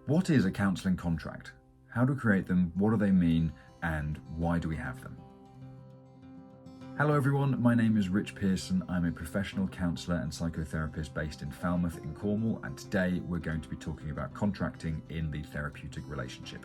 What is a counselling contract? How to create them, what do they mean, and why do we have them? Hello everyone, my name is Rich Pearson. I'm a professional counsellor and psychotherapist based in Falmouth in Cornwall, and today we're going to be talking about contracting in the therapeutic relationship.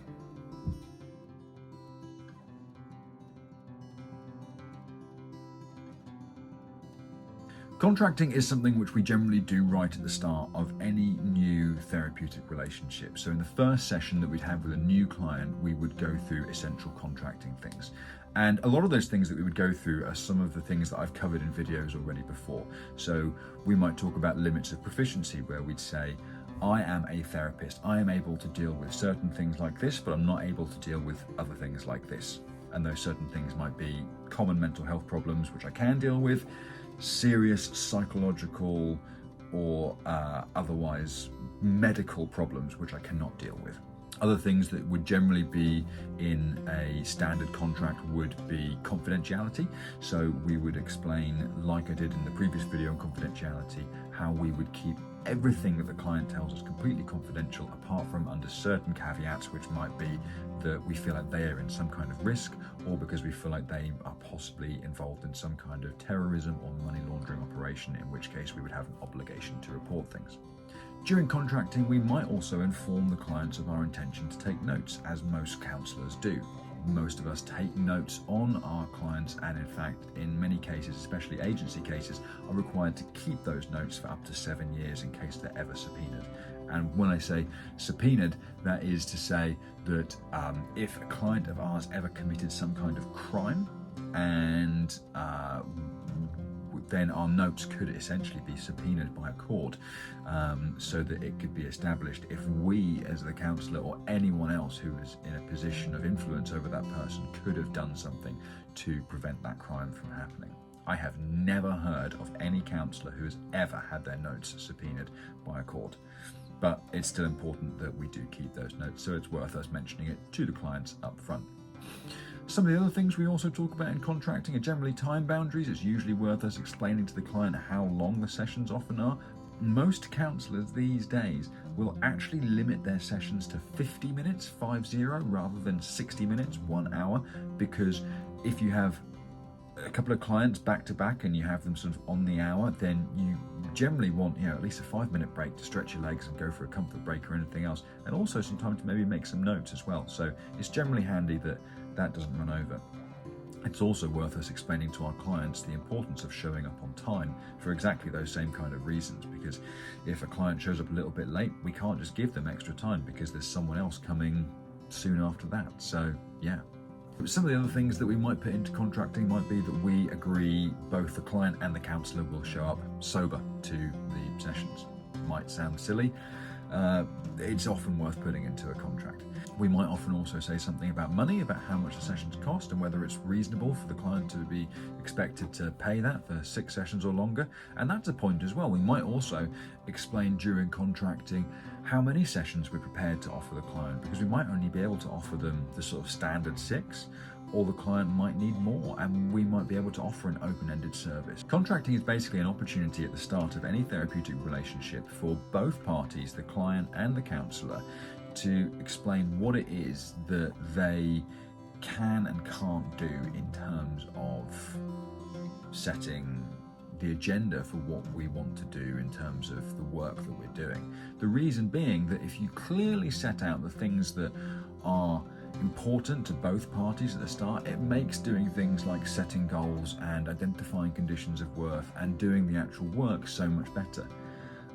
Contracting is something which we generally do right at the start of any new therapeutic relationship. So in the first session that we'd have with a new client, we would go through essential contracting things. And a lot of those things that we would go through are some of the things that I've covered in videos already before. So we might talk about limits of proficiency, where we'd say, I am a therapist. I am able to deal with certain things like this, but I'm not able to deal with other things like this. And those certain things might be common mental health problems, which I can deal with, serious psychological or otherwise medical problems which I cannot deal with. Other things that would generally be in a standard contract would be confidentiality. So we would explain, like I did in the previous video on confidentiality, how we would keep everything that the client tells us completely confidential, apart from under certain caveats, which might be that we feel like they are in some kind of risk, or because we feel like they are possibly involved in some kind of terrorism or money laundering operation, in which case we would have an obligation to report things. During contracting, we might also inform the clients of our intention to take notes, as most counsellors do. Most of us take notes on our clients, and in fact, in many cases, especially agency cases, are required to keep those notes for up to 7 years in case they're ever subpoenaed. And when I say subpoenaed, that is to say that if a client of ours ever committed some kind of crime, and then our notes could essentially be subpoenaed by a court, so that it could be established if we, as the counsellor or anyone else who is in a position of influence over that person, could have done something to prevent that crime from happening. I have never heard of any counsellor who has ever had their notes subpoenaed by a court, but it's still important that we do keep those notes, so it's worth us mentioning it to the clients up front. Some of the other things we also talk about in contracting are generally time boundaries. It's usually worth us explaining to the client how long the sessions often are. Most counsellors these days will actually limit their sessions to 50 minutes, 50, rather than 60 minutes, 1 hour, because if you have a couple of clients back to back and you have them sort of on the hour, then you generally want, at least a 5-minute break to stretch your legs and go for a comfort break or anything else, and also some time to maybe make some notes as well. So it's generally handy that that doesn't run over. It's also worth us explaining to our clients the importance of showing up on time for exactly those same kind of reasons, because if a client shows up a little bit late, we can't just give them extra time because there's someone else coming soon after that. So yeah. Some of the other things that we might put into contracting might be that we agree both the client and the counsellor will show up sober to the sessions. Might sound silly. It's often worth putting into a contract. We might often also say something about money, about how much the sessions cost and whether it's reasonable for the client to be expected to pay that for 6 sessions or longer. And that's a point as well. We might also explain during contracting how many sessions we're prepared to offer the client, because we might only be able to offer them the sort of standard 6, or the client might need more, and we might be able to offer an open-ended service. Contracting is basically an opportunity at the start of any therapeutic relationship for both parties, the client and the counsellor, to explain what it is that they can and can't do in terms of setting the agenda for what we want to do in terms of the work that we're doing. The reason being that if you clearly set out the things that are important to both parties at the start, it makes doing things like setting goals and identifying conditions of worth and doing the actual work so much better.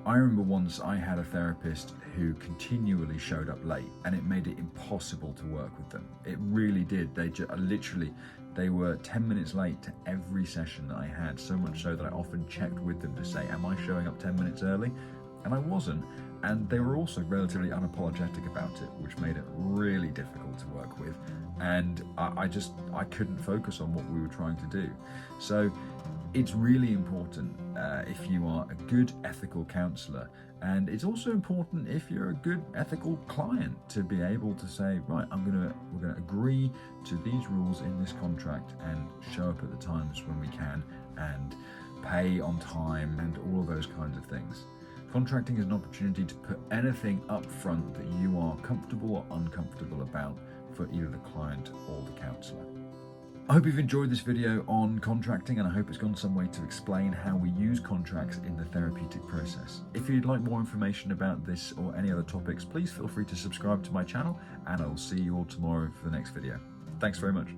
I remember once I had a therapist who continually showed up late, and it made it impossible to work with them. It really did. They were 10 minutes late to every session that I had, so much so that I often checked with them to say, am I showing up 10 minutes early? And I wasn't. And they were also relatively unapologetic about it, which made it really difficult to work with. And I couldn't focus on what we were trying to do. So it's really important if you are a good ethical counsellor, and it's also important if you're a good ethical client to be able to say, right, we're gonna agree to these rules in this contract and show up at the times when we can and pay on time and all of those kinds of things. Contracting is an opportunity to put anything up front that you are comfortable or uncomfortable about for either the client or the counsellor. I hope you've enjoyed this video on contracting, and I hope it's gone some way to explain how we use contracts in the therapeutic process. If you'd like more information about this or any other topics, please feel free to subscribe to my channel, and I will see you all tomorrow for the next video. Thanks very much.